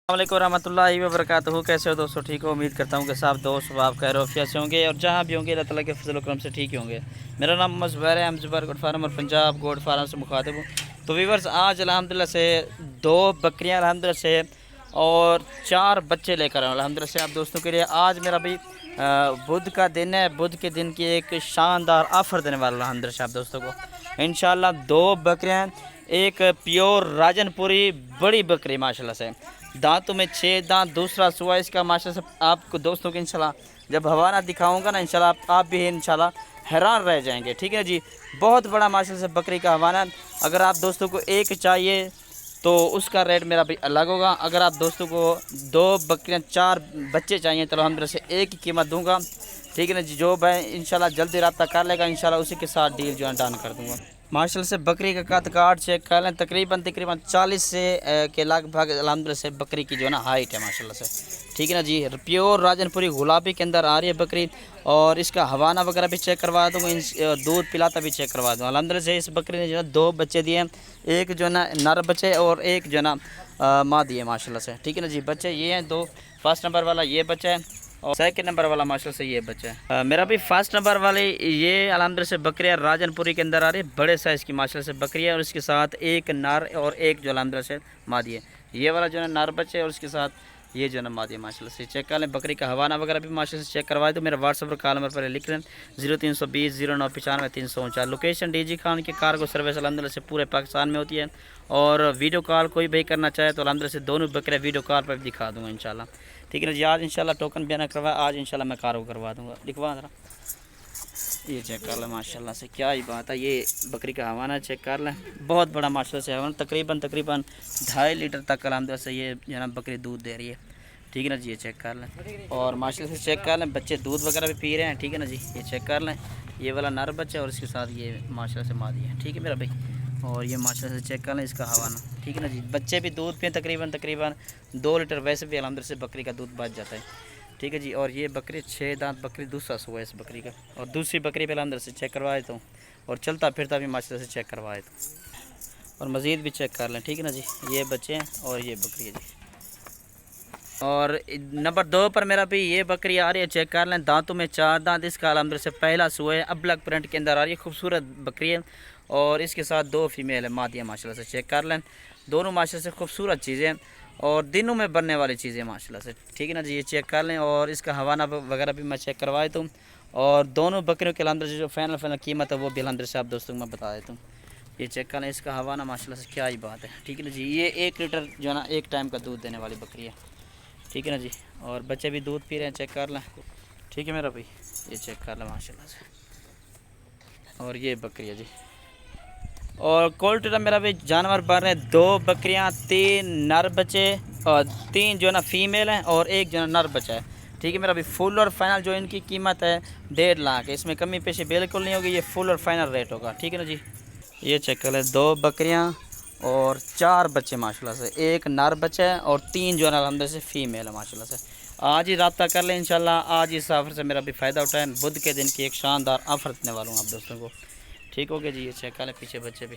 अस्सलामुअलैकुम रहमतुल्लाहि व बरकातहू। कैसे हो दोस्तों? ठीक हो? उम्मीद करता हूँ कि सब दोस्त आप खैर आफियत से होंगे और जहाँ भी होंगे अल्लाह ताला के फजल करम से ठीक ही होंगे। मेरा नाम मोहम्मद ज़ुबैर है, हम ज़ुबैर गोट फार्म और पंजाब गोट फार्म से मुखातिब हूँ। तो वीवर्स, आज अल्हम्दुलिल्लाह से 2 बकरियाँ अल्हम्दुलिल्लाह से और 4 बच्चे लेकर आए अल्हम्दुलिल्लाह से आप दोस्तों के लिए। आज मेरा भी बुध का दिन है। बुध के दिन की एक शानदार ऑफ़र देने वाला अल्हम्दुलिल्लाह से आप दोस्तों को। इंशाल्लाह 2 बकरियाँ, एक प्योर राजनपुरी बड़ी बकरी माशाल्लाह से, दांतों में 6 दांत, दूसरा सुआ इसका माशाल्लाह से। आपको दोस्तों को इंशाल्लाह जब हवाना दिखाऊंगा ना इंशाल्लाह आप भी इंशाल्लाह हैरान रह जाएंगे। ठीक है जी, बहुत बड़ा माशाल्लाह से बकरी का हवाना। अगर आप दोस्तों को एक चाहिए तो उसका रेट मेरा भी अलग होगा। अगर आप दोस्तों को 2 बकरियां 4 बच्चे चाहिए तो हम से एक ही कीमत दूंगा। ठीक है ना जी, जो मैं इंशाल्लाह जल्दी रब्ता कर लेगा इंशाल्लाह उसी के साथ डील जो है डन कर दूंगा। माशाल्लाह से बकरी का कद काट चेक कर लें, तकरीबन 40 से के लगभग अल्हम्दुलिल्लाह से बकरी की जो है ना हाइट है माशाल्लाह से। ठीक है ना जी, प्योर राजनपुरी गुलाबी के अंदर आ रही है बकरी। और इसका हवाना वगैरह भी चेक करवा दूँगा, दूध पिलाता भी चेक करवा दूँगा। अल्हम्दुलिल्लाह से इस बकरी ने जो है 2 बच्चे दिए हैं, एक जो है ना नर बच्चे और एक जो है ना माँ दिए माशाल्लाह से। ठीक है ना जी, बच्चे ये हैं 2। फर्स्ट नंबर वाला ये बच्चा है और सेकंड नंबर वाला माशाल्लाह से ये बच्चा है। मेरा भी फर्स्ट नंबर वाले ये अल्हम्दुलिल्लाह से बकरियाँ राजनपुरी के अंदर आ रही है, बड़े साइज़ की माशाल्लाह से बकरी है। और इसके साथ एक नर और एक जो अल्हम्दुलिल्लाह से मादी है। ये वाला जो है नर बच्चे और उसके साथ ये जो है ना मादी माशाल्लाह से। चेक कर लें बकरी का हवाना वगैरह भी माशाल्लाह से चेक करवाए तो मेरा व्हाट्सएप पर कॉल नंबर पर लिख लें 0320 0995 349। लोकेशन डीजी खान की कार्गो सर्विस अल्हम्दुलिल्लाह से पूरे पाकिस्तान में होती है। और वीडियो कॉल कोई भी करना चाहे तो अल्हम्दुलिल्लाह से दोनों बकरियाँ वीडियो कॉल पर भी दिखा दूँगा इंशाल्लाह। ठीक है ना जी, आज इंशाल्लाह टोकन भी ना करवाया, आज इंशाल्लाह मैं कार्गो करवा दूँगा। लिखवा जरा, ये चेक कर लें माशाल्लाह से, क्या ही बात है। ये बकरी का हवाना चेक कर लें, बहुत बड़ा माशाल्लाह से हवाना, तकरीबन 2.5 लीटर तक अल्हम्दुलिल्लाह से ये जो है ना बकरी दूध दे रही है। ठीक है ना जी, ये चेक कर लें और माशाल्लाह से चेक कर लें बच्चे दूध वगैरह भी पी रहे हैं। ठीक है ना जी, ये चेक कर लें, ये वाला नर बच्चा और इसके साथ ये माशाल्लाह से मादी है। ठीक है मेरा भाई, और ये माशाल्लाह से चेक कर लें इसका हवाना। ठीक है ना जी, बच्चे भी दूध पिए तकरीबन 2 लीटर, वैसे भी अल्हम्दुलिल्लाह से बकरी का दूध बच जाता है। ठीक है जी, और ये बकरी 6 दांत बकरी, दूसरा सुआ है इस बकरी का। और दूसरी बकरी पे अल्हम्दुलिल्लाह से चेक करवाए तो, और चलता फिरता भी माशाल्लाह से चेक करवाए तो, और मज़ीद भी चेक कर लें। ठीक है ना जी, ये बच्चे हैं और ये बकरी है जी। और नंबर 2 पर मेरा भी ये बकरी आ रही है, चेक कर लें, दांतों में 4 दांत, इसका अल्हम्दुलिल्लाह से पहला सुआ है, अबलग प्रिंट के अंदर आ रही है, खूबसूरत बकरी है। और इसके साथ 2 फीमेल है मादियाँ माशाल्लाह से। चेक कर लें, दोनों माशाल्लाह से खूबसूरत चीज़ें और दिनों में बनने वाली चीज़ें माशाल्लाह से। ठीक है ना जी, ये चेक कर लें और इसका हवाना वगैरह भी मैं चेक करवाए दूँ। और दोनों बकरियों के अल्हम्दुलिल्लाह जो फाइनल कीमत है वो भी अल्हम्दुलिल्लाह से आप दोस्तों को मैं बता देता हूँ। ये चेक कर लें, इसका हवाना माशाल्लाह से, क्या ही बात है। ठीक है ना जी, ये 1 लीटर जो है ना एक टाइम का दूध देने वाली बकरी है। ठीक है ना जी, और बच्चे भी दूध पी रहे हैं, चेक कर लें। ठीक है मेरा भाई, ये चेक कर लें माशाल्लाह से। और ये बकरी है जी, और क्वालिटी मेरा भी जानवर बन रहे हैं, 2 बकरियां, 3 नर बच्चे और 3 जो है ना फीमेल हैं और एक जो है नर बच्चा है। ठीक है मेरा भी, फुल और फाइनल जो इनकी कीमत है 1.5 लाख, इसमें कमी पेशी बिल्कुल नहीं होगी, ये फुल और फाइनल रेट होगा। ठीक है ना जी, ये चेक कर लें, 2 बकरियां और 4 बच्चे माशाल्लाह से, एक नर बच्चा है और 3 जो है ना अल्हम्दुलिल्लाह से फीमेल है माशाल्लाह से। आज ही रब्ता कर लें इंशाल्लाह, आज इस ऑफ़र से मेरा भी फ़ायदा उठाएं। बुध के दिन की एक शानदार ऑफ़र देने वाला हूँ आप दोस्तों को। ठीक हो गया जी, ये चेक कर लें पीछे बच्चे भी।